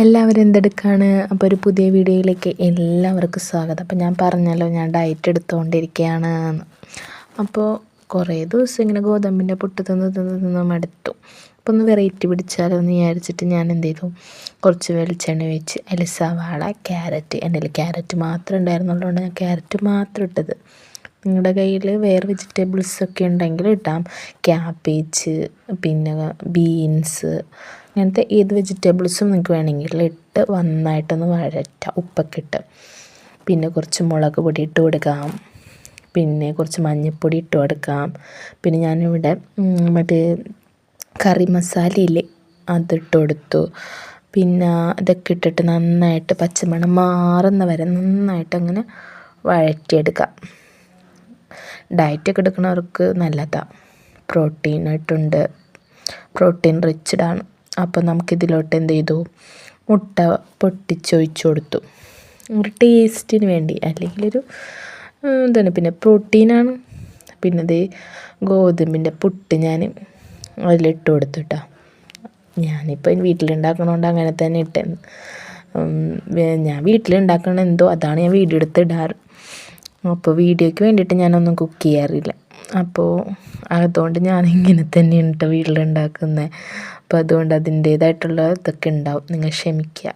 എല്ലാവരും എന്തെടുക്കാണ്? അപ്പോൾ ഒരു പുതിയ വീഡിയോയിലേക്ക് എല്ലാവർക്കും സ്വാഗതം. അപ്പോൾ ഞാൻ പറഞ്ഞല്ലോ ഞാൻ ഡയറ്റ് എടുത്തുകൊണ്ടിരിക്കുകയാണ്. അപ്പോൾ കുറേ ദിവസം ഇങ്ങനെ ഗോതമ്പിൻ്റെ പുട്ട് തിന്ന് മടുത്തു. അപ്പോൾ ഒന്ന് വെറൈറ്റി പിടിച്ചാലോ എന്ന് വിചാരിച്ചിട്ട് ഞാൻ എന്ത് ചെയ്തു, കുറച്ച് വെളിച്ചെണ്ണ ഒഴിച്ച് അതിൽ സവാള, ക്യാരറ്റ്, എൻ്റെ കയ്യിൽ ക്യാരറ്റ് മാത്രമേ ഉണ്ടായിരുന്നുള്ളതുകൊണ്ട് ഞാൻ ക്യാരറ്റ് മാത്രം ഇട്ടത്. നിങ്ങളുടെ കയ്യിൽ വേറെ വെജിറ്റബിൾസൊക്കെ ഉണ്ടെങ്കിൽ ഇട്ടാം. ക്യാബേജ്, പിന്നെ ബീൻസ്, അങ്ങനത്തെ ഏത് വെജിറ്റബിൾസും നിങ്ങൾക്ക് വേണമെങ്കിൽ ഇട്ട് നന്നായിട്ടൊന്ന് വഴറ്റാം, ഉപ്പൊക്കെ ഇട്ട്. പിന്നെ കുറച്ച് മുളക് പൊടി ഇട്ട് കൊടുക്കാം, പിന്നെ കുറച്ച് മഞ്ഞൾപ്പൊടി ഇട്ട് കൊടുക്കാം. പിന്നെ ഞാനിവിടെ മറ്റേ കറി മസാലയില്ലേ അതിട്ട് കൊടുത്തു. പിന്നെ ഇതൊക്കെ ഇട്ടിട്ട് നന്നായിട്ട് പച്ചമണം മാറുന്ന വരെ നന്നായിട്ട് അങ്ങനെ വഴറ്റിയെടുക്കാം. ഡയറ്റൊക്കെ എടുക്കുന്നവർക്ക് നല്ലതാണ്, പ്രോട്ടീനായിട്ടുണ്ട്, പ്രോട്ടീൻ റിച്ച്ഡാണ്. അപ്പോൾ നമുക്കിതിലോട്ട് എന്ത് ചെയ്തു, മുട്ട പൊട്ടിച്ചൊഴിച്ച് കൊടുത്തു ഒരു ടേസ്റ്റിന് വേണ്ടി, അല്ലെങ്കിലൊരു എന്താണ്, പിന്നെ പ്രോട്ടീനാണ്. പിന്നെ ഇത് ഗോതമ്പിൻ്റെ പുട്ട് ഞാൻ അതിലിട്ട് കൊടുത്തു കേട്ടോ. ഞാനിപ്പോൾ വീട്ടിലുണ്ടാക്കണോണ്ട് അങ്ങനെ തന്നെ ഇട്ടത്. ഞാൻ വീട്ടിലുണ്ടാക്കണ എന്തോ അതാണ് ഞാൻ വീഡിയോ എടുത്ത് ഇടാറ്. അപ്പോൾ വീഡിയോയ്ക്ക് വേണ്ടിയിട്ട് ഞാനൊന്നും കുക്ക് ചെയ്യാറില്ല. അപ്പോൾ അതുകൊണ്ട് ഞാനിങ്ങനെ തന്നെയാണ് കേട്ടോ വീട്ടിലുണ്ടാക്കുന്നത്. അപ്പോൾ അതുകൊണ്ട് അതിൻ്റേതായിട്ടുള്ള ഇതൊക്കെ ഉണ്ടാവും, നിങ്ങൾ ക്ഷമിക്കുക.